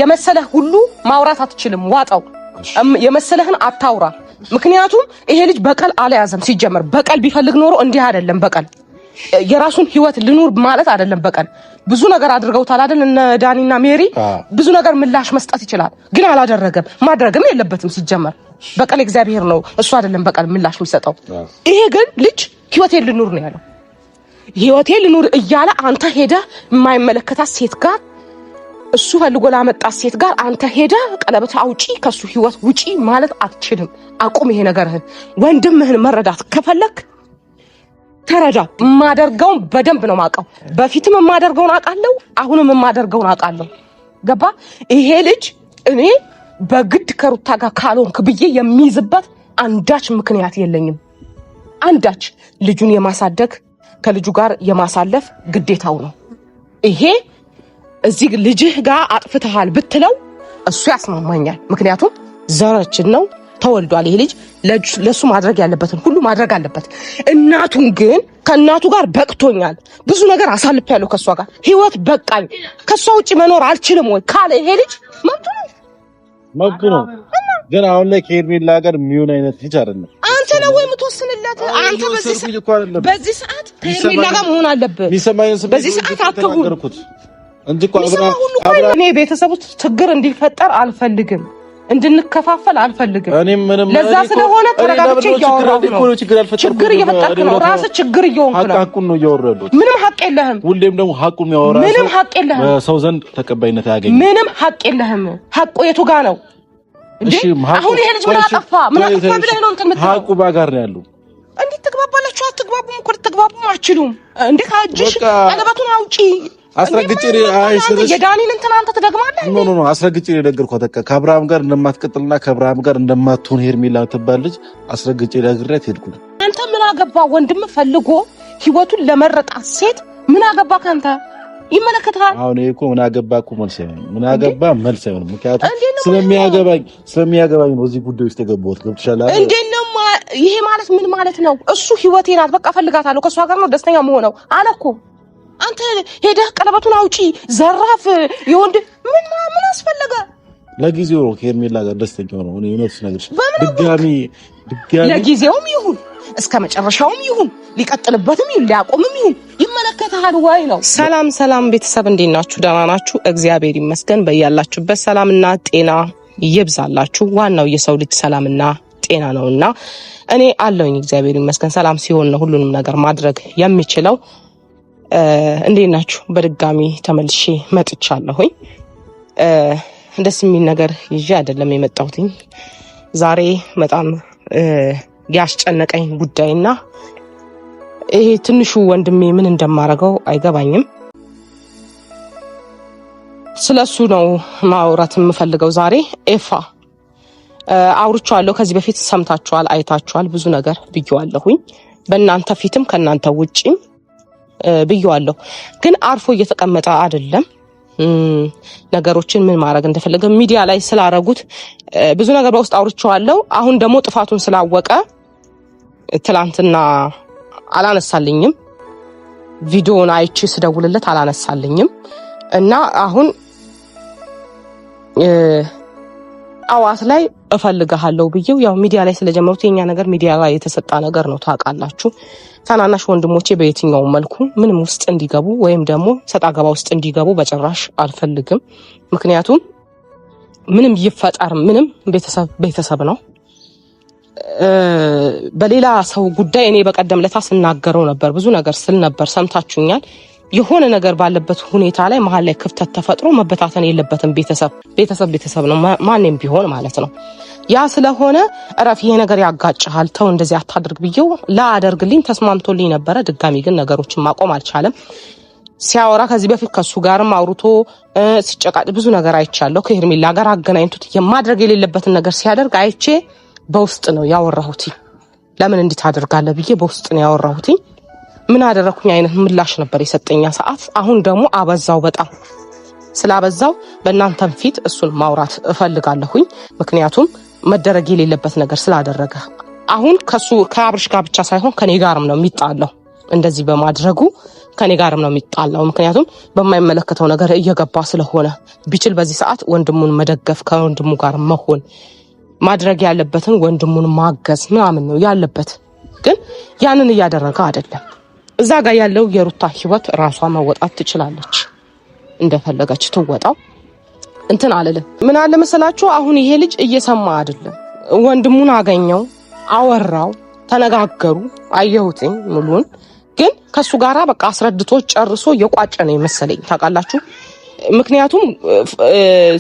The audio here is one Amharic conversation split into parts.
የመሰለህ ሁሉ ማውራት አትችልም ዋጣው የመሰለህን አታውራ ምክንያቱም ይሄ ልጅ በቀል አልያዘም ሲጀመር በቀል ቢፈልግ ኖሮ እንዲህ አይደለም በቀል የራሱን ህይወት ልኑር ማለት አይደለም በቀል ብዙ ነገር አድርገውታል አይደል እነ ዳኒና ሜሪ ብዙ ነገር ምላሽ መስጠት ይችላል ግን አላደረገም ማድረግም የለበትም ሲጀመር በቀል እግዚአብሔር ነው እሱ አይደለም በቀል ምላሽ የሚሰጠው ይሄ ግን ልጅ ህይወቴን ልኑር ነው ያለው ህይወቴን ልኑር እያለ አንተ ሄደ የማይመለከታት ሴት ጋር እሱ ፈልጎ ላመጣት ሴት ጋር አንተ ሄደ ቀለበት አውጪ ከሱ ህይወት ውጪ ማለት አትችልም አቁም ይሄ ነገርህን ወንድምህን መረዳት ከፈለክ ተረዳ ማደርገው በደንብ ነው ማቀው በፊትም ማደርገውን አቃለው አሁንም ማደርገውን አቃለው ገባ ይሄ ልጅ እኔ በግድ ከሩታ ጋር ካልሆንክ ብዬ የሚይዝበት አንዳች ምክንያት የለኝም አንዳች ልጁን የማሳደግ ከልጁ ጋር የማሳለፍ ግዴታው ነው ይሄ እዚህ ልጅህ ጋር አጥፍተሃል ብትለው እሱ ያስማማኛል ምክንያቱም ዘራችን ነው ተወልዷል ይሄ ልጅ ለሱ ማድረግ ያለበትን ሁሉ ማድረግ አለበት እናቱን ግን ከናቱ ጋር በቅቶኛል ብዙ ነገር አሳልፈያለሁ ከሷ ጋር ህይወት በቃኝ ከሷ ውጪ መኖር አልችልም ወይ ካለ ይሄ ልጅ መብቱ ነው ግን አሁን ላይ ከሄርሜላ ጋር የሚሆን አይነት ልጅ አይደለም አንተ ነው ወይ የምትወስንለት አንተ በዚህ ሰዓት ከሄርሜላ ጋር መሆን አለበት በዚህ ሰዓት አትሁን እንጂ እኔ ቤተሰቡ ችግር እንዲፈጠር አልፈልግም እንድንከፋፈል አልፈልግም ለዛ ስለሆነ ተረጋግቼ ያወራሁ ነው ችግር እየፈጠርክ ነው ራስ ችግር እየሆንክ ነው ሐቁን ነው ያወራሉት ምንም ሐቅ የለህም ሁሌም ደግሞ ሐቁን ያወራሉ ምንም ሐቅ የለህም ሰው ዘንድ ተቀባይነት ያገኝ ምንም ሐቅ የለህም ሐቁ የቱ ጋር ነው እሺ አሁን ይሄ ልጅ ምን አጠፋ ብለህ ነው እንትን የምትለው ሐቁ ባጋር ነው ያለው እንዴት ተግባባላችሁ አትግባቡም እኮ ተግባቡም አትችሉም እንዴ ካጅሽ ቀለበቱን አውጪ አስረግጬ አይስርሽ የዳኒን እንትን አንተ ትደግማለህ ኖ አስረግጬ ነገርኳት ተከ ከአብርሃም ጋር እንደማትቀጥልና ከአብርሃም ጋር እንደማትሆን ሄርሜላ ትባል ልጅ አስረግጬ ነግሬያት ሄድኩ አንተ ምን አገባ ወንድም ፈልጎ ህይወቱን ለመረጣት ሴት ምን አገባ ካንተ ይመለከታል አሁን እኮ ምን አገባኩ ምን አገባ መልስ አይሆንም ምክንያቱም ስለሚያገባኝ ነው እዚህ ጉዳይ ውስጥ የገባሁት ገብቶሻል አይደል እንዴ ነው ይሄ ማለት ምን ማለት ነው እሱ ህይወቴ ናት በቃ ፈልጋታለሁ ከሷ ጋር ነው ደስተኛ መሆነው አለኮ አንተ ሄደህ ቀለበቱን አውጪ ዘራፍ ይወንድ ምን አስፈልጋ ለጊዜው ከሄርሜላ ጋር ደስተኛ ነው እኔ እውነት ነገርሽ ድጋሚ ለጊዜውም ይሁን እስከ መጨረሻውም ይሁን ሊቀጥልበትም ይሁን ሊያቆምም ይሁን ይመለከታል ወይ ነው ሰላም ቤተሰብ እንዴት ናችሁ ደህና ናችሁ እግዚአብሔር ይመስገን በእያላችሁበት ሰላምና ጤና ይብዛላችሁ ዋናው የሰው ልጅ ሰላምና ጤና ነውና እኔ አለውኝ እግዚአብሔር ይመስገን ሰላም ሲሆን ነው ሁሉንም ነገር ማድረግ የሚችለው እንዴት ናችሁ በድጋሚ ተመልሼ መጥቻለሁኝ ደስ የሚል ነገር ይዤ አይደለም የመጣሁትኝ ዛሬ በጣም ያስጨነቀኝ ጉዳይና ይሄ ትንሹ ወንድሜ ምን እንደማረገው አይገባኝም ስለሱ ነው ማውራት የምፈልገው ዛሬ ኤፋ አውርቻለሁ ከዚህ በፊት ሰምታችኋል አይታችኋል ብዙ ነገር ብየዋለሁኝ በእናንተ ፊትም ከናንተ ውጪም ብየዋለሁ ግን አርፎ እየተቀመጠ አይደለም ነገሮችን ምን ማድረግ እንደፈለገ ሚዲያ ላይ ስላረጉት ብዙ ነገር በውስጥ አውርቻለሁ አሁን ደግሞ ጥፋቱን ስላወቀ ትላንትና አላነሳልኝም ቪዲዮውን አይቼ ስደውልለት አላነሳልኝም እና አሁን አዋት ላይ እፈልጋለሁ ብዬው ያው ሚዲያ ላይ ስለጀመሩት የኛ ነገር ሚዲያ ላይ የተሰጣ ነገር ነው ታውቃላችሁ ታናናሽ ወንድሞቼ በየትኛው መልኩ ምንም ውስጥ እንዲገቡ ወይም ደግሞ ሰጣገባ ውስጥ እንዲገቡ በጭራሽ አልፈልግም ምክንያቱም ምንም ይፈጠር ምንም ቤተሰብ ነው በሌላ ሰው ጉዳይ እኔ በቀደም ለታ ስናገረው ነበር ብዙ ነገር ስል ነበር ሰምታችሁኛል የሆነ ነገር ባለበት ሁኔታ ላይ መሀል ላይ ክፍተት ተፈጥሮ መበታተን የለበትም ቤተሰብ ነው ማንንም ቢሆን ማለት ነው ያ ስለሆነ እረፍ ይሄ ነገር ያጋጭሃል ተው እንደዚህ አታድርግ ብዬው ላአደርግልኝ ተስማምቶልኝ ነበር ድጋሚ ግን ነገሮችን ማቆም አልቻለም ሲያወራ ከዚህ በፊት ከሱ ጋርም አውርቶ ሲጨቃጭ ብዙ ነገር አይቻለሁ ከሄርሜላ ጋር አገናኝቶት የማድረግ የሌለበትን ነገር ሲያደርግ አይቼ በውስጥ ነው ያወራሁት ለምን እንዴት አደርጋለህ ብዬ በውስጥ ነው ያወራሁት ምን አደረኩኝ አይነት ምላሽ ነበር የሰጠኛ ሰዓት አሁን ደግሞ አበዛው በጣም ስላበዛው በእናንተም ፊት እሱን ማውራት እፈልጋለሁኝ ምክንያቱም መደረግ የሌለበት ነገር ስላደረገ አሁን ከአብርሽ ጋር ብቻ ሳይሆን ከኔ ጋርም ነው የሚጣለው እንደዚህ በማድረጉ ከኔ ጋርም ነው የሚጣላው። ምክንያቱም በማይመለከተው ነገር እየገባ ስለሆነ ቢችል በዚህ ሰዓት ወንድሙን መደገፍ ከወንድሙ ጋር መሆን ማድረግ ያለበትን ወንድሙን ማገዝ ምናምን ነው ያለበት። ግን ያንን እያደረገ አይደለም። እዛ ጋር ያለው የሩታ ህይወት ራሷ መወጣት ትችላለች፣ እንደፈለገች ትወጣው። እንትን አለለ ምን አለ መሰላችሁ፣ አሁን ይሄ ልጅ እየሰማ አይደለም። ወንድሙን አገኘው፣ አወራው፣ ተነጋገሩ፣ አየሁትኝ ሙሉን። ግን ከሱ ጋራ በቃ አስረድቶ ጨርሶ የቋጨ ነው የመሰለኝ ታውቃላችሁ። ምክንያቱም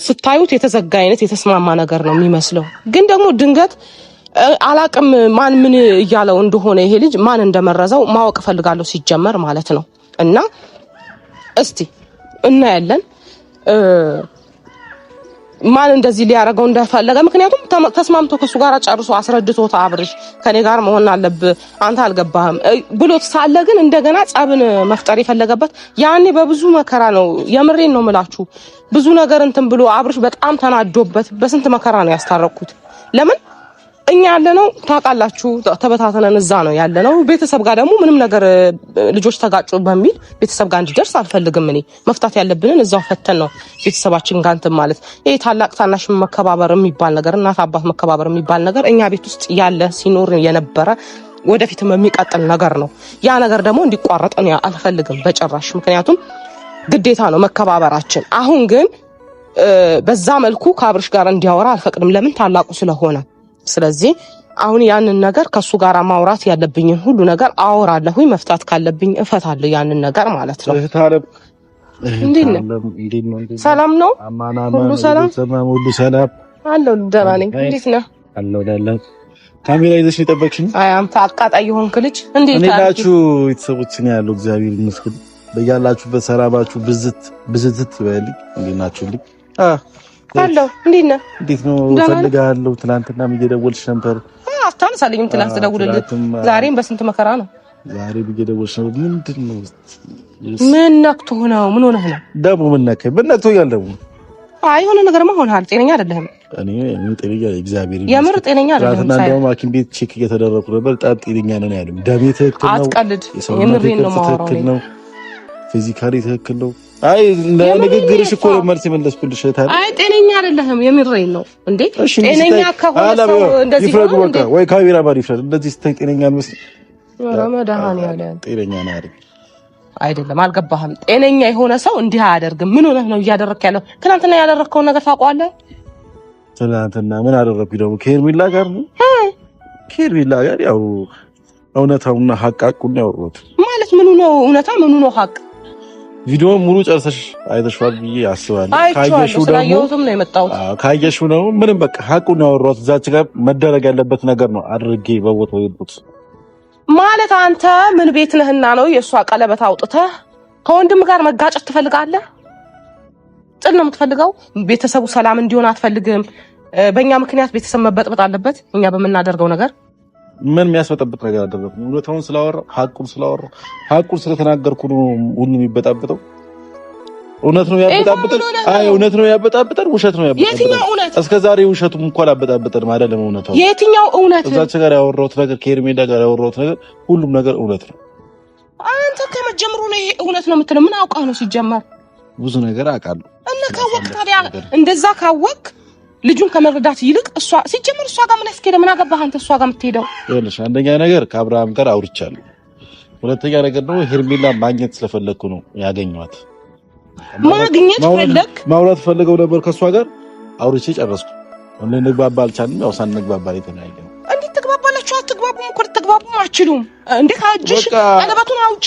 ስታዩት የተዘጋ አይነት የተስማማ ነገር ነው የሚመስለው። ግን ደግሞ ድንገት አላቅም ማን ምን እያለው እንደሆነ ይሄ ልጅ ማን እንደመረዘው ማወቅ ፈልጋለሁ ሲጀመር ማለት ነው። እና እስቲ እናያለን ማን እንደዚህ ሊያረጋው እንደፈለገ። ምክንያቱም ተስማምቶ ከሱ ጋር ጨርሶ አስረድቶት አብርሽ ከኔ ጋር መሆን አለብህ አንተ አልገባህም ብሎት ሳለ ግን እንደገና ጸብን መፍጠር የፈለገበት ያኔ በብዙ መከራ ነው። የምሬን ነው ምላችሁ። ብዙ ነገር እንትን ብሎ አብርሽ በጣም ተናዶበት በስንት መከራ ነው ያስታረኩት። ለምን እኛ ያለነው ታውቃላችሁ ተበታተነን እዛ ነው ያለነው። ቤተሰብ ጋር ደግሞ ምንም ነገር ልጆች ተጋጩ በሚል ቤተሰብ ጋር እንዲደርስ አልፈልግም። እኔ መፍታት ያለብንን እዛው ፈተን ነው ቤተሰባችን ጋር እንትን ማለት። ይሄ ታላቅ ታናሽ መከባበር የሚባል ነገር፣ እናት አባት መከባበር የሚባል ነገር እኛ ቤት ውስጥ ያለ ሲኖር የነበረ ወደፊትም የሚቀጥል ነገር ነው። ያ ነገር ደግሞ እንዲቋረጥ እኔ አልፈልግም በጭራሽ። ምክንያቱም ግዴታ ነው መከባበራችን። አሁን ግን በዛ መልኩ ከአብርሽ ጋር እንዲያወራ አልፈቅድም። ለምን ታላቁ ስለሆነ። ስለዚህ አሁን ያንን ነገር ከሱ ጋር ማውራት ያለብኝን ሁሉ ነገር አወራለሁኝ። መፍታት ካለብኝ እፈታለሁ ያንን ነገር ማለት ነው። እንዴት ነው? ሰላም ነው? ሁሉ ሰላም ሁሉ ሰላም አለው። ደህና ነኝ። እንዴት ነህ? አለው ዳላ ካሜራ ይዘሽ የጠበቅሽኝ? አይ አንተ አቃጣይ የሆንክ ልጅ እንዴት ናችሁ? ቤተሰቦች ነው ያለው። እግዚአብሔር ይመስገን። በያላችሁበት ሰላማችሁ ብዝት ይበልኝ። እንዴት ናችሁልኝ? አለው እንዴት ነህ? እንዴት ነው? ፈልጋለሁ። ትናንትናም እየደወልሽ ነበር። አታነሳልኝም። ትናንት ደውልልኝ። ዛሬም በስንት መከራ ነው። ዛሬ እየደወልሽ ነበር። ምንድን ነው? ምን ነክቶህ ነው? ምን ሆነህ ነው? ደግሞ ምን ነከኝ? ምን ነክቶኛል ደግሞ? አይ የሆነ ነገርማ ሆነሃል። ጤነኛ አይደለህም። እኔ ጤነኛ እግዚአብሔር ይመስገን። የምር ጤነኛ አይደለህም። ትናንትና እንደውም ሐኪም ቤት ቼክ እየተደረኩ ነበር። በጣም ጤነኛ ነኝ ያሉኝ። ደሜ ትክክል ነው። አትቀልድ። የምሬን ነው የማወራው። ፊዚካሊ ትክክል ነው። አይ ንግግርሽ እኮ መልስ የመለስኩልሽ ታዲያ። አይ ጤነኛ አይደለህም። የምሬን ነው እንዴ። ጤነኛ ከሆነ ሰው እንደዚህ ነው እንዴ? ወይ ካሜራ ባሪ ይፍረድ። እንደዚህ ስትይ ጤነኛ መስል ረመዳን ያለ ጤነኛ ነው አይደለም። አልገባህም? ጤነኛ የሆነ ሰው እንዲህ አያደርግም። ምን ሆነህ ነው እያደረክ ያለው? ትናንትና ያደረከውን ነገር ታውቀዋለህ? ትናንትና ምን አደረኩኝ ደግሞ? ከሄርሜላ ጋር ነው። ከሄርሜላ ጋር ያው እውነታውና ሐቁን ያወሩት ማለት ምኑ ነው እውነታ? ምኑ ነው ሐቅ? ቪዲዮ ሙሉ ጨርሰሽ አይተሽዋል ብዬ አስባለሁ። ካየሽው ደግሞ ካየሽው ነው ምንም በቃ ሐቁን ያወሩት። እዛች ጋር መደረግ ያለበት ነገር ነው አድርጌ በቦታው ይሉት ማለት። አንተ ምን ቤት ነህና ነው የእሷ ቀለበት አውጥተህ ከወንድም ጋር መጋጨት ትፈልጋለህ? ጥል ነው የምትፈልገው? ቤተሰቡ ሰላም እንዲሆን አትፈልግም? በእኛ ምክንያት ቤተሰብ መበጥበጥ አለበት? እኛ በምናደርገው ነገር ምን የሚያስበጠብጥ ነገር አደረኩ? እውነታውን ስላወራሁ ሐቁን ስለተናገርኩ ነው ሁሉ የሚበጣበጠው። እውነት ነው ያበጣበጠን። አይ እውነት ነው ያበጣበጠን። ውሸት ነው ያበጣበጠን። የትኛው እውነት? እስከዛሬ ውሸቱም እንኳን አበጣበጠን አይደለም እውነታው። የትኛው እውነት? እዛች ጋር ያወራሁት ነገር ከሄርሜላ ጋር ያወራሁት ነገር ሁሉም ነገር እውነት ነው። አንተ ከመጀመሩ ነው ይሄ እውነት ነው የምትለው? ምን አውቃህ ነው ሲጀመር? ብዙ ነገር አውቃለሁ። እና ካወቅ ታዲያ እንደዛ ካወቅ ልጁን ከመረዳት ይልቅ እሷ ሲጀምር እሷ ጋር ምን ያስኬደ? ምን አገባህ አንተ እሷ ጋር የምትሄደው? ይኸውልሽ አንደኛ ነገር ከአብርሃም ጋር አውርቻለሁ። ሁለተኛ ነገር ደግሞ ሄርሜላ ማግኘት ስለፈለኩ ነው ያገኘኋት። ማግኘት ፈለክ? ማውራት ፈልገው ነበር ከእሷ ጋር አውርቼ ጨረስኩ። እንግባባ አልቻልንም። ያው ሳንግባባ ላይ ተለያየን። እንዴት ትግባባላችሁ? አትግባቡም እኮ ልትግባቡም አትችሉም። እንዴት አጅሽ ቀለበቱን አውጪ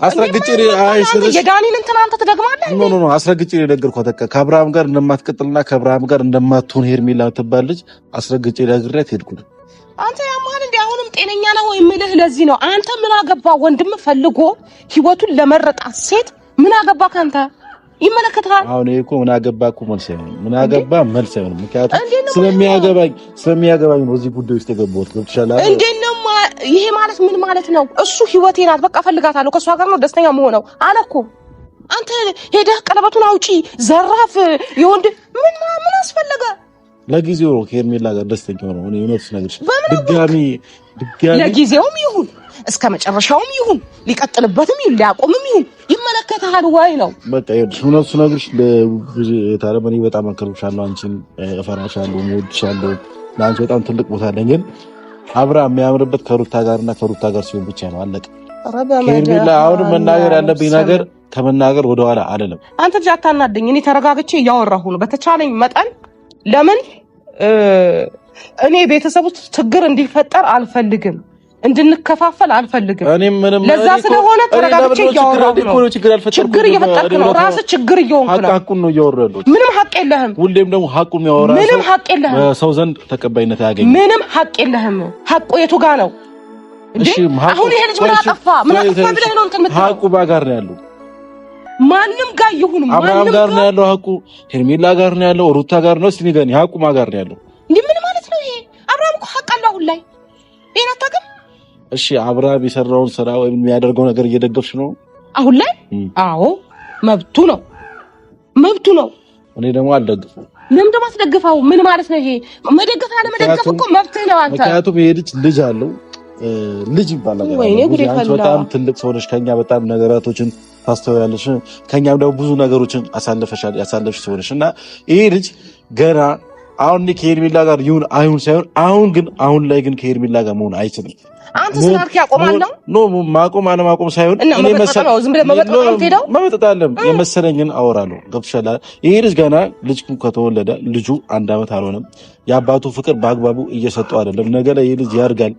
አስረግጬ የዳኒን እንትን አንተ ትደግማለህ? ኖ አስረግጬ የነገርኳት በቃ ከአብርሃም ጋር እንደማትቀጥልና ከአብርሃም ጋር እንደማትሆን ሄርሜላ ትባል ልጅ አስረግጬ ነግሬያት ሄድኩ። አንተ ያማል እንዴ? አሁንም ጤነኛ ነው ወይ የምልህ ለዚህ ነው። አንተ ምን አገባ? ወንድም ፈልጎ ህይወቱን ለመረጣት ሴት ምን አገባ ካንተ? ይመለከታል። አሁን እኮ ምን አገባ እኮ መልስ አይሆንም። ምን አገባ መልስ አይሆንም። ምክንያቱም ስለሚያገባኝ ነው እዚህ ጉዳይ ውስጥ የገባሁት። ገብቶሻል? እንዴት ነው ይሄ ማለት? ምን ማለት ነው? እሱ ህይወቴ ናት በቃ ፈልጋታለሁ፣ ከሷ ጋር ነው ደስተኛ መሆነው አለ እኮ። አንተ ሄደህ ቀለበቱን አውጪ ዘራፍ የወንድ ምን አስፈለገ? ለጊዜው ከሄርሜላ ጋር ደስተኛ ነው። እኔ እውነት ነግርሽ ድጋሚ ለጊዜውም ይሁን እስከ መጨረሻውም ይሁን ሊቀጥልበትም ይሁን ሊያቆምም ይሁን ይመለከታል ወይ ነው በቃ እውነቱ ነግርሽ ለብዙ ታረመኒ በጣም አንከርብሻለሁ አንቺን እፈራሻለሁ ሞድሻለሁ ለአንቺ በጣም ትልቅ ቦታ አለኝ ግን አብርሃም የሚያምርበት ከሩታ ጋርና ከሩታ ጋር ሲሆን ብቻ ነው አለቀ ከሄርሜላ አሁን መናገር ያለብኝ ነገር ከመናገር ወደኋላ አይደለም አንተ ልጅ አታናደኝ እኔ ተረጋግቼ እያወራሁ ነው በተቻለኝ መጠን ለምን እኔ ቤተሰብ ውስጥ ችግር እንዲፈጠር አልፈልግም እንድንከፋፈል አልፈልግም ለዛ ስለሆነ ተረጋግቼ እያወራሁ ነው ችግር እየፈጠርክ ነው ራስ ችግር እየሆንክ ነው ሐቁን ነው እያወራለሁ ምንም ሐቅ የለህም ሁሌም ደግሞ ሐቁን የሚያወራ ምንም ሐቅ የለህም ሰው ዘንድ ተቀባይነት ያገኝ ምንም ሐቅ የለህም ሐቁ የቱ ጋር ነው እሺ አሁን ይሄ ልጅ ምን አጠፋ ብለህ ነው እንትን የምትለው ሐቁ ጋር ነው ያለው ማንም ጋር ይሁን ማንም ጋር ነው ያለው ሐቁ ሄርሜላ ጋር ነው ያለው ሩታ ጋር ነው ሲኒገኒ ሐቁ ጋር ነው ያለው እንዴ ምን ማለት ነው ይሄ አብርሃም እኮ ሐቅ አለው አሁን ላይ ይሄን አታውቅም እሺ አብርሃም የሰራውን ስራ ወይም የሚያደርገው ነገር እየደገፍሽ ነው አሁን ላይ አዎ መብቱ ነው እኔ ደግሞ አልደግፈው ለምን ደግሞ አትደግፈው ምን ማለት ነው ይሄ መደገፍ አለ መደገፍ እኮ መብት ነው አንተ ምክንያቱም ይሄ ልጅ አለው ልጅ ይባላል አንቺ በጣም ትልቅ ሰው ነሽ ከኛ በጣም ነገራቶችን ታስተውያለሽ ከኛም ደግሞ ብዙ ነገሮችን ያሳለፍሽ ሰው ነሽ እና ይሄ ልጅ ገና አሁን ከሄርሜላ ጋር ይሁን አይሁን ሳይሆን አሁን ላይ ግን ከሄርሜላ ጋር መሆን አይችልም አንተ ስላልክ ያቆማል ነው ማቆም አለማቆም ሳይሆን እኔ መሰለኝ ዝም ብለህ መመጣጣለም የመሰለኝን አወራለሁ ገብቶሻል ይሄ ልጅ ገና ልጅ ከተወለደ ልጁ 1 አመት አልሆነም የአባቱ ፍቅር በአግባቡ እየሰጠው አይደለም ነገ ላይ ይሄ ልጅ ያርጋል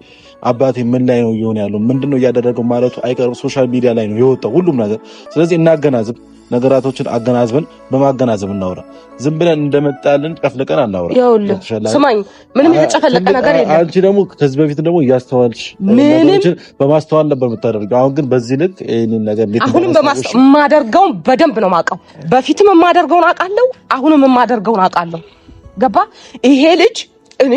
አባቴ ምን ላይ ነው እየሆነ ያለው ምንድነው እያደረገው ማለቱ አይቀርም ሶሻል ሚዲያ ላይ ነው የወጣው ሁሉም ነገር ስለዚህ እናገናዝብ ነገራቶችን አገናዝበን በማገናዘብ እናወራ ዝም ብለን እንደመጣልን ጨፍለቀን አናወራ ስማኝ ምንም የተጨፈለቀ ነገር የለም አንቺ ደግሞ ከዚህ በፊት ደግሞ ያስተዋልሽ ነገሮችን በማስተዋል ነበር የምታደርገው አሁን ግን በዚህ ልክ ይሄንን ነገር አሁንም በማደርገው በደንብ ነው ማውቀው በፊትም የማደርገውን አውቃለሁ አሁንም የማደርገውን አውቃለሁ ገባ ይሄ ልጅ እኔ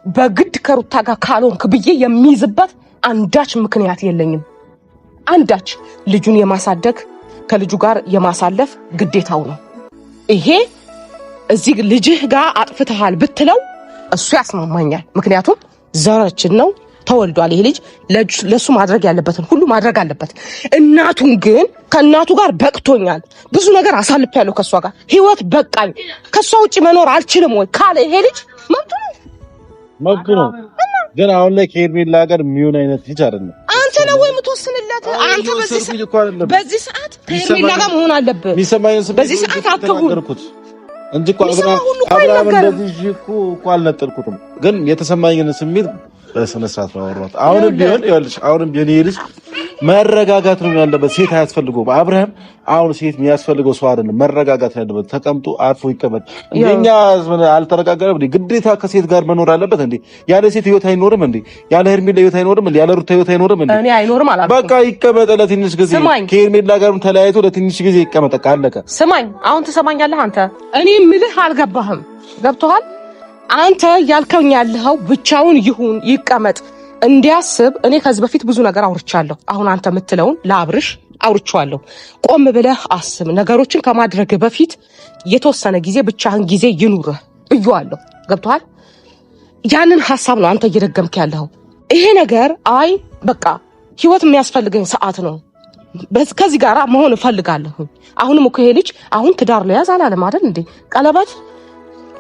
በግድ ከሩታ ጋር ካልሆንክ ብዬ የሚይዝበት አንዳች ምክንያት የለኝም አንዳች ልጁን የማሳደግ ከልጁ ጋር የማሳለፍ ግዴታው ነው ይሄ እዚህ ልጅህ ጋር አጥፍተሃል ብትለው እሱ ያስማማኛል ምክንያቱም ዘራችን ነው ተወልዷል ይሄ ልጅ ለሱ ማድረግ ያለበትን ሁሉ ማድረግ አለበት እናቱን ግን ከእናቱ ጋር በቅቶኛል ብዙ ነገር አሳልፌያለሁ ከሷ ጋር ህይወት በቃኝ ከሷ ውጪ መኖር አልችልም ወይ ካለ ይሄ ልጅ መብቱ ነው ግን አሁን ላይ ከሄርሜላ ጋር የሚሆን አይነት ልጅ አይደለም አንተ ነው ወይ የምትወስንለት አንተ በዚህ ሰዓት ከሄርሜላ ጋር መሆን አለበት በዚህ ሰዓት አትሁን እንጂ አብርሃም እንደዚህ እኮ አልነጠልኩትም ግን የተሰማኝን ስሜት በስነ ስርዓት ነው አወራሁት አሁንም ቢሆን ይሄ ልጅ መረጋጋት ነው ያለበት ሴት አያስፈልገውም አብርሃም አሁን ሴት የሚያስፈልገው ሰው አይደለም መረጋጋት ያለበት ተቀምጦ አርፎ ይቀመጥ እንደኛ አልተረጋጋም ግዴታ ከሴት ጋር መኖር አለበት እንዴ ያለ ሴት ህይወት አይኖርም እንዴ ያለ ሄርሜላ ህይወት አይኖርም እንዴ ያለ ሩታ ህይወት አይኖርም እንዴ እኔ አይኖርም አላልኩም በቃ ይቀመጥ ለትንሽ ጊዜ ከሄርሜላ ጋርም ተለያይቶ ለትንሽ ጊዜ ይቀመጥ አለቀ ስማኝ አሁን ትሰማኛለህ አንተ እኔ ምልህ አልገባህም ገብቶሃል አንተ ያልከኝ ያለኸው ብቻውን ይሁን ይቀመጥ እንዲያስብ እኔ ከዚህ በፊት ብዙ ነገር አውርቻለሁ አሁን አንተ የምትለውን ለአብርሽ አውርቻለሁ ቆም ብለህ አስብ ነገሮችን ከማድረግ በፊት የተወሰነ ጊዜ ብቻህን ጊዜ ይኑርህ ብዬዋለሁ ገብቶሃል ያንን ሐሳብ ነው አንተ እየደገምክ ያለኸው ይሄ ነገር አይ በቃ ህይወት የሚያስፈልገኝ ሰዓት ነው ከዚህ ጋር መሆን እፈልጋለሁ አሁንም እኮ ይሄ ልጅ አሁን ትዳር ለያዝ አላለም አይደል እንዴ ቀለበት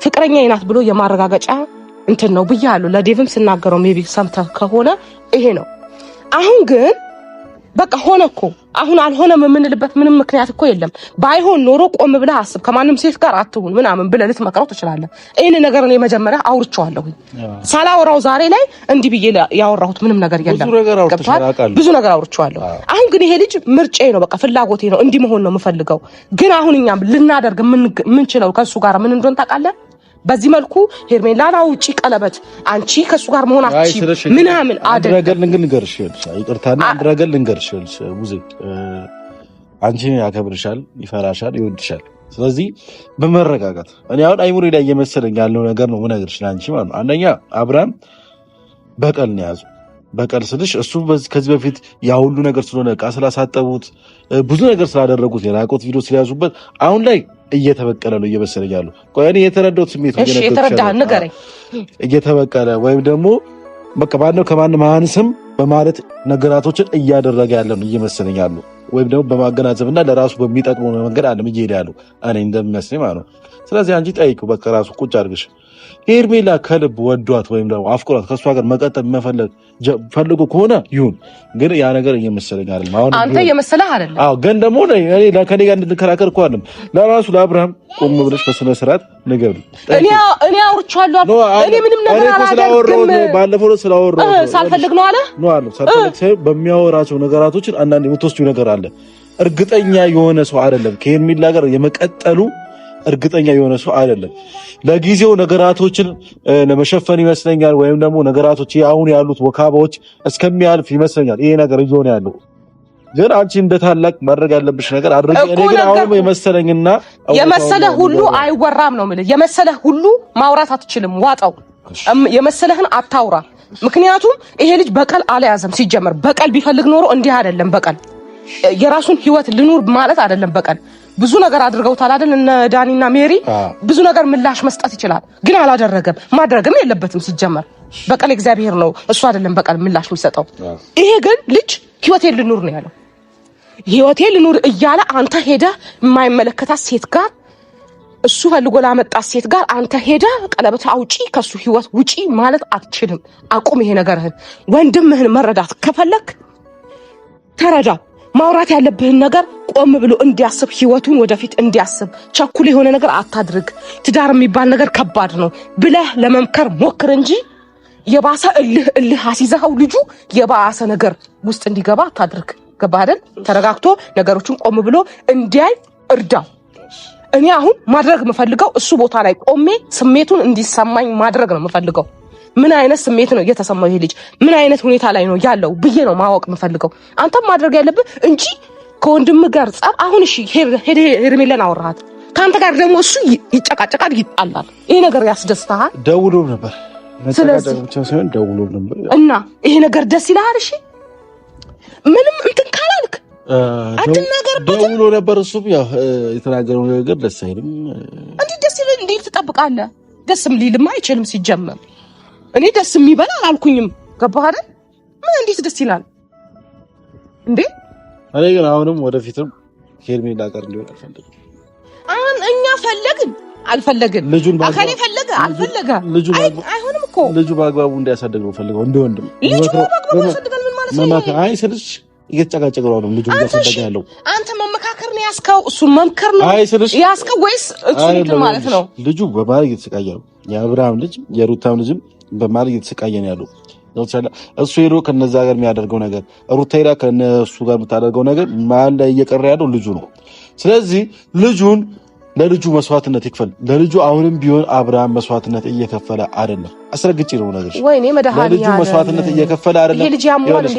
ፍቅረኛዬ ናት ብሎ የማረጋገጫ እንትን ነው ብያለሁ ለዴቭም ስናገረው ሜቢ ሰምተህ ከሆነ ይሄ ነው አሁን ግን በቃ ሆነ እኮ አሁን አልሆነም የምንልበት ምንም ምክንያት እኮ የለም ባይሆን ኖሮ ቆም ብለህ አስብ ከማንም ሴት ጋር አትሁን ምናምን ብለህ ልትመክረው ትችላለህ ይሄን ነገር እኔ መጀመሪያ አውርቼዋለሁ ሳላወራው ዛሬ ላይ እንዲህ ብዬ ያወራሁት ምንም ነገር የለም ብዙ ነገር አውርቼዋለሁ አሁን ግን ይሄ ልጅ ምርጫዬ ነው በቃ ፍላጎቴ ነው እንዲህ መሆን ነው የምፈልገው ግን አሁን እኛም ልናደርግ ምንችለው ከሱ ጋር ምን እንደሆነ ታውቃለህ በዚህ መልኩ ሄርሜላና ውጪ ቀለበት አንቺ ከሱ ጋር መሆናችሁ ምናምን አድረገል ልንገርሽ ይቅርታና አድረገል ልንገርሽ ሙዚ አንቺ ያከብርሻል ይፈራሻል ይወድሻል ስለዚህ በመረጋጋት እኔ አሁን አይሙሪ ላይ እየመሰለኝ ያለው ነገር ነው ምነግርሽ አንቺ ማለት ነው አንደኛ አብርሃም በቀል ነው ያዙ በቀል ስልሽ እሱ ከዚህ በፊት ያ ሁሉ ነገር ስለሆነ ዕቃ ስላሳጠቡት ብዙ ነገር ስላደረጉት የራቆት ቪዲዮ ስለያዙበት አሁን ላይ እየተበቀለ ነው እየመሰለኝ ያለው ቆይ እኔ የተረዳሁት ስሜት ነው የተረዳህ ንገረኝ እየተበቀለ ወይም ደግሞ በቃ ባንነው ከማንም ማንስም በማለት ነገራቶችን እያደረገ ያለ ነው እየመሰለኝ ያለው ወይም ደግሞ በማገናዘብና ለራሱ በሚጠቅመው መንገድ አለም እየሄደ ያለው እኔ እንደሚመስለኝ ማለት ነው። ስለዚህ አንቺ ጠይቁ በቃ ራሱ ቁጭ አድርግሽ ሄርሜላ ከልብ ወዷት ወይም ደግሞ አፍቅሯት ከሷ ጋር መቀጠል መፈለግ ፈልጎ ከሆነ ይሁን። ግን ያ ነገር እየመሰለኝ አይደለም። አሁን አንተ እየመሰለህ አይደለም። አዎ ግን ደግሞ እኔ ከኔ ጋር እንድንከራከር እኮ አይደለም። ለራሱ ለአብርሃም ቆም ብለሽ በስነ ስርዓት ንገሩ። እኔ አውርቻለሁ። እኔ ምንም ነገር አላደረግኩም። ባለፈው ስላወራሁ ሳልፈልግ ነው አለ ሳልፈልግ ሳይሆን በሚያወራቸው ነገራቶችን አንዳንዴ የምትወስጂው ነገር አለ። እርግጠኛ የሆነ ሰው አይደለም ከሄርሜላ ጋር የመቀጠሉ እርግጠኛ የሆነ ሰው አይደለም። ለጊዜው ነገራቶችን ለመሸፈን ይመስለኛል ወይም ደግሞ ነገራቶች አሁን ያሉት ወካባዎች እስከሚያልፍ ይመስለኛል ይሄ ነገር እየሆነ ያለው። ግን አንቺ እንደ ታላቅ ማድረግ ያለብሽ ነገር አድርገ እኔ ግን አሁን የመሰለኝና የመሰለህ ሁሉ አይወራም ነው ማለት የመሰለህ ሁሉ ማውራት አትችልም። ዋጣው የመሰለህን አታውራ። ምክንያቱም ይሄ ልጅ በቀል አልያዘም። ሲጀመር በቀል ቢፈልግ ኖሮ እንዲህ አይደለም። በቀል የራሱን ህይወት ልኑር ማለት አይደለም። በቀል ብዙ ነገር አድርገውታል አይደል? እነ ዳኒና ሜሪ ብዙ ነገር ምላሽ መስጠት ይችላል፣ ግን አላደረገም። ማድረግም የለበትም። ሲጀመር በቀል እግዚአብሔር ነው፣ እሱ አይደለም በቀል ምላሽ የሚሰጠው። ይሄ ግን ልጅ ህይወቴን ልኑር ነው ያለው። ህይወቴን ልኑር እያለ አንተ ሄደህ የማይመለከታት ሴት ጋር እሱ ፈልጎ ላመጣት ሴት ጋር አንተ ሄደህ ቀለበት አውጪ ከሱ ህይወት ውጪ ማለት አትችልም። አቁም ይሄ ነገርህን። ወንድምህን መረዳት ከፈለክ ተረዳው። ማውራት ያለብህን ነገር ቆም ብሎ እንዲያስብ ህይወቱን ወደፊት እንዲያስብ ቸኩል የሆነ ነገር አታድርግ። ትዳር የሚባል ነገር ከባድ ነው ብለህ ለመምከር ሞክር እንጂ የባሰ እልህ አስይዘኸው ልጁ የባሰ ነገር ውስጥ እንዲገባ አታድርግ። ገባህ አይደል? ተረጋግቶ ነገሮችን ቆም ብሎ እንዲያይ እርዳው። እኔ አሁን ማድረግ የምፈልገው እሱ ቦታ ላይ ቆሜ ስሜቱን እንዲሰማኝ ማድረግ ነው የምፈልገው። ምን አይነት ስሜት ነው እየተሰማው ይሄ ልጅ ምን አይነት ሁኔታ ላይ ነው ያለው ብዬ ነው ማወቅ የምፈልገው። አንተም ማድረግ ያለብህ እንጂ ከወንድም ጋር ጻፍ። አሁን እሺ ሄርሜላን አወራሃት፣ ካንተ ጋር ደግሞ እሱ ይጨቃጨቃል፣ ይጣላል። ይሄ ነገር ያስደስታል? ደውሎ ነበር ስለዚህ ብቻ ሳይሆን ደውሎ ነበር እና ይሄ ነገር ደስ ይላል? እሺ ምንም እንትን ካላልክ አትናገርበት። ደውሎ ነበር እሱ ያው የተናገረው ነገር ደስ አይልም። እንዴት ደስ ይላል? እንዴት ትጠብቃለህ? ደስም ሊልማ አይችልም ሲጀመር። እኔ ደስ የሚበላ አላልኩኝም። ገባህ አይደል? ምን እንዴት ደስ ይላል እንዴ? እኔ ግን አሁንም ወደፊትም ሄርሜላ ጋር ሊሆን አልፈልግም። እኛ ፈለግን አልፈለግን አካሌ ፈለገ አልፈለገ አይሆንም እኮ ልጁ በአግባቡ እንዲያሳድግ ነው ፈልገው እንደ ወንድም ልጁ በአግባቡ ያሳድጋል። ምን ማለት ነው? አይ ስልሽ እየተጨቃጨቀ ነው ልጁ እያሳደገ ያለው። አንተ መመካከር ነው ያስከው፣ እሱ መምከር ነው ያስከው ወይስ እሱ ማለት ነው? ልጁ በማለት እየተሰቃየ ነው። የአብርሃም ልጅ የሩታም ልጅም በማለት እየተሰቃየ ነው ያለው። እሱ ሄዶ ከነዛ ጋር የሚያደርገው ነገር ሩታ ሄዳ ከነሱ ጋር የምታደርገው ነገር ማን ላይ እየቀረ ያለው ልጁ ነው። ስለዚህ ልጁን ለልጁ መስዋዕትነት ይክፈል። ለልጁ አሁንም ቢሆን አብርሃም መስዋዕትነት እየከፈለ አይደለም። አስረግጬ ነው ነገር ወይኔ መድኃኒያ ለልጁ መስዋዕትነት እየከፈለ አይደለም።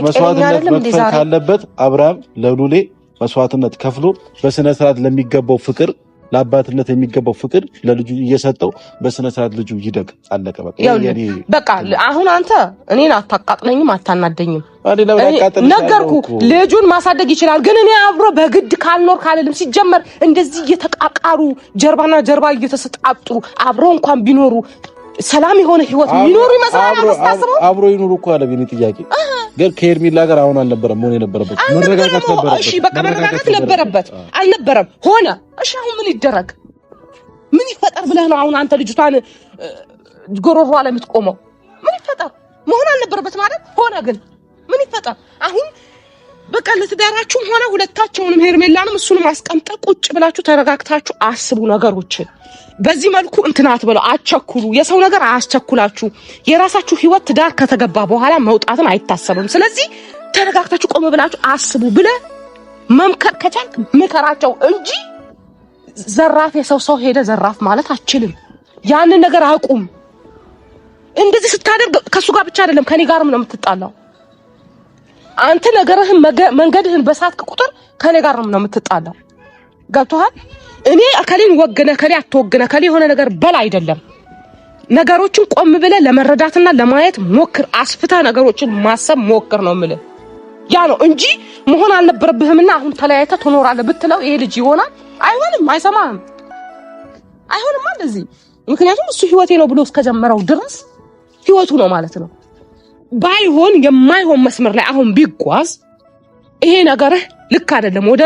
መስዋዕትነት መክፈል ካለበት አብርሃም ለሉሌ መስዋዕትነት ከፍሎ በስነ ስርዓት ለሚገባው ፍቅር ለአባትነት የሚገባው ፍቅር ለልጁ እየሰጠው በስነ ስርዓት ልጁ ይደግ። አለቀ በቃ። አሁን አንተ እኔን አታቃጥለኝም፣ አታናደኝም። ነገርኩ ልጁን ማሳደግ ይችላል፣ ግን እኔ አብሮ በግድ ካልኖር ካልልም። ሲጀመር እንደዚህ እየተቃቃሩ ጀርባና ጀርባ እየተሰጣጡ አብሮ እንኳን ቢኖሩ ሰላም የሆነ ህይወት ሊኖሩ ይመስላል። አብሮ ይኖሩ እኮ አለ የኔ ጥያቄ። ግን ከሄርሜላ ጋር አሁን አልነበረም መሆን የነበረበት። መረጋጋት ነበረበት። እሺ በቃ መረጋጋት ነበረበት። አልነበረም ሆነ። እሺ አሁን ምን ይደረግ? ምን ይፈጠር ብለህ ነው አሁን አንተ ልጅቷን ጎሮሯ ላይ የምትቆመው? ምን ይፈጠር? መሆን አልነበረበት ማለት ሆነ። ግን ምን ይፈጠር አሁን? በቃ ለትዳራችሁም ሆነ ሁለታቸውንም ሄርሜላንም እሱንም አስቀምጠ ቁጭ ብላችሁ ተረጋግታችሁ አስቡ ነገሮችን። በዚህ መልኩ እንትናት ብለው አቸኩሉ። የሰው ነገር አያስቸኩላችሁ። የራሳችሁ ህይወት ትዳር ከተገባ በኋላ መውጣትን አይታሰብም። ስለዚህ ተረጋግታችሁ ቆም ብላችሁ አስቡ ብለ መምከር ከቻልክ ምከራቸው እንጂ ዘራፍ የሰው ሄደ ዘራፍ ማለት አችልም። ያንን ነገር አቁም። እንደዚህ ስታደርግ ከሱ ጋር ብቻ አይደለም ከኔ ጋርም ነው የምትጣላው። አንተ ነገርህን መንገድህን በሳትክ ቁጥር ከኔ ጋርም ነው የምትጣላው። ገብቶሃል? እኔ አከሌን ወገነ ከሌ አትወገነ ከሌ የሆነ ነገር በል አይደለም። ነገሮችን ቆም ብለህ ለመረዳትና ለማየት ሞክር። አስፍታ ነገሮችን ማሰብ ሞክር ነው የምልህ። ያ ነው እንጂ መሆን አልነበረብህምና አሁን ተለያይተህ ትኖራለህ ብትለው ይሄ ልጅ ይሆናል? አይሆንም። አይሰማህም። አይሆንም እንደዚህ። ምክንያቱም እሱ ህይወቴ ነው ብሎ እስከጀመረው ድረስ ህይወቱ ነው ማለት ነው። ባይሆን የማይሆን መስመር ላይ አሁን ቢጓዝ ይሄ ነገር ልክ አይደለም፣ ወደ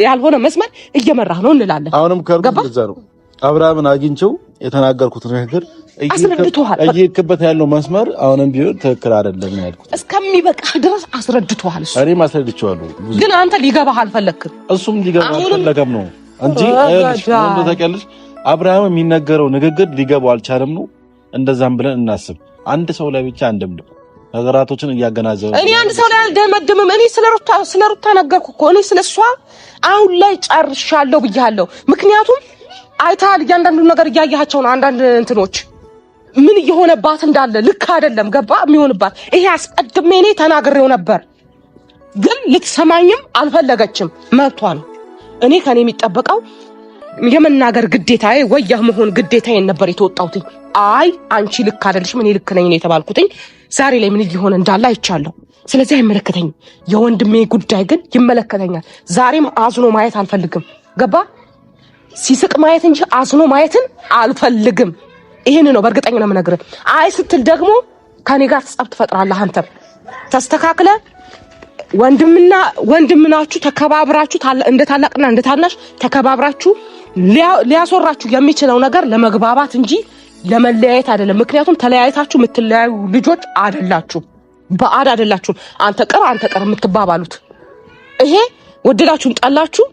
ያልሆነ መስመር እየመራህ ነው እንላለን። አሁንም ከርጉ በዛ ነው አብርሃምን አግኝቼው የተናገርኩት ነገር እየሄድክበት ያለው መስመር አሁንም ቢሆን ትክክል አይደለም ያልኩት እስከሚበቃህ ድረስ አስረድቶሃል። እኔም አስረድቼዋለሁ፣ ግን አንተ ሊገባህ አልፈለክም። እሱም ሊገባህ አልፈለገም ነው እንጂ ታውቂያለሽ፣ አብርሃም የሚነገረው ንግግር ሊገባው አልቻለም ነው። እንደዛም ብለን እናስብ። አንድ ሰው ላይ ብቻ እንደምንም ነገራቶችን እያገናዘበ እኔ አንድ ሰው ላይ አልደመድምም። እኔ ስለ ሩታ ነገርኩ እኮ እኔ ስለሷ አሁን ላይ ጨርሻለሁ ብያለሁ። ምክንያቱም አይታል እያንዳንዱ ነገር እያያቸው ነው። አንዳንድ እንትኖች ምን እየሆነባት እንዳለ ልክ አይደለም። ገባ የሚሆንባት ይሄ አስቀድሜ እኔ ተናግሬው ነበር፣ ግን ልትሰማኝም አልፈለገችም። መብቷ ነው። እኔ ከኔ የሚጠበቀው የመናገር ግዴታዬ ወያህ መሆን ግዴታዬን ነበር የተወጣሁት። አይ አንቺ ልክ አይደለሽም፣ እኔ ልክ ነኝ ነው የተባልኩት። ዛሬ ላይ ምን እየሆነ እንዳለ አይቻለሁ። ስለዚህ አይመለከተኝም። የወንድሜ ጉዳይ ግን ይመለከተኛል። ዛሬም አዝኖ ማየት አልፈልግም። ገባ ሲስቅ ማየት እንጂ አዝኖ ማየትን አልፈልግም። ይሄን ነው በእርግጠኛ ነው የምነግርህ። አይ ስትል ደግሞ ከኔ ጋር ጸብ ትፈጥራለህ። አንተም ተስተካክለ ወንድምናችሁ ተከባብራችሁ እንደ ታላቅና እንደ ታናሽ ተከባብራችሁ ሊያስወራችሁ የሚችለው ነገር ለመግባባት እንጂ ለመለያየት አይደለም። ምክንያቱም ተለያይታችሁ የምትለያዩ ልጆች አይደላችሁ፣ በአድ አይደላችሁ። አንተ ቀር የምትባባሉት ይሄ ወደዳችሁም ጠላችሁ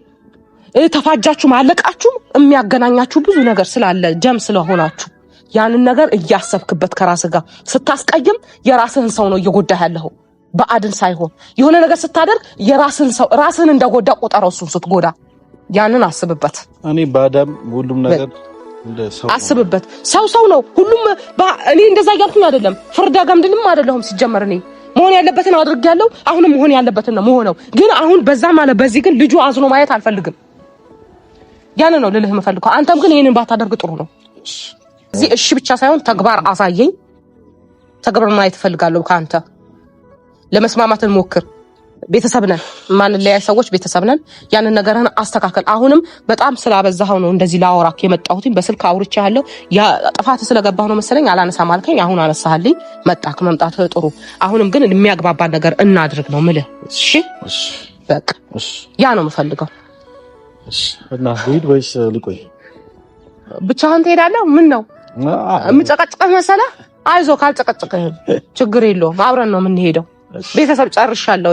ተፋጃችሁ ማለቃችሁ የሚያገናኛችሁ ብዙ ነገር ስላለ ጀም ስለሆናችሁ ያንን ነገር እያሰብክበት ከራስህ ጋር ስታስቀይም የራስህን ሰው ነው እየጎዳህ ያለኸው፣ በአድን ሳይሆን የሆነ ነገር ስታደርግ የራስህን ሰው ራስህን እንደጎዳ ቆጠረው። እሱን ስትጎዳ ያንን አስብበት። እኔ ባዳም ሁሉም ነገር አስብበት። ሰው ነው ሁሉም። እኔ እንደዛ እያልኩኝ አይደለም፣ ፍርዳ ገምድልም አይደለሁም። ሲጀመር እኔ መሆን ያለበትን አድርጌያለሁ። አሁንም መሆን ያለበትን ነው መሆነው። ግን አሁን በዛ ማለት በዚህ ግን ልጁ አዝኖ ማየት አልፈልግም። ያን ነው ልልህ የምፈልገው። አንተም ግን ይሄንን ባታደርግ ጥሩ ነው። እዚህ እሺ ብቻ ሳይሆን ተግባር አሳየኝ። ተግባር ማየት እፈልጋለሁ ካንተ። ለመስማማትን ሞክር። ቤተሰብ ነን፣ ማንለያይ ሰዎች ቤተሰብ ነን። ያንን ነገርህን አስተካከል። አሁንም በጣም ስላበዛኸው ነው እንደዚህ ላወራክ የመጣሁት። በስልክ አውርቻለሁ። ያ ጥፋት ስለገባህ ነው መሰለኝ አላነሳም አልከኝ። አሁን አነሳህልኝ። መምጣትህ ጥሩ። አሁንም ግን የሚያግባባን ነገር እናድርግ ነው የምልህ። እሺ በቃ ያ ነው የምፈልገው። እሺ እና ሂድ ወይስ ልቆይ? ብቻህን ትሄዳለህ? ምን ነው የምጨቀጭቅህ መሰለህ? አይዞህ ካልጨቀጨቅህም ችግር የለውም። አብረን ነው የምንሄደው። ቤተሰብ ጨርሻለሁ።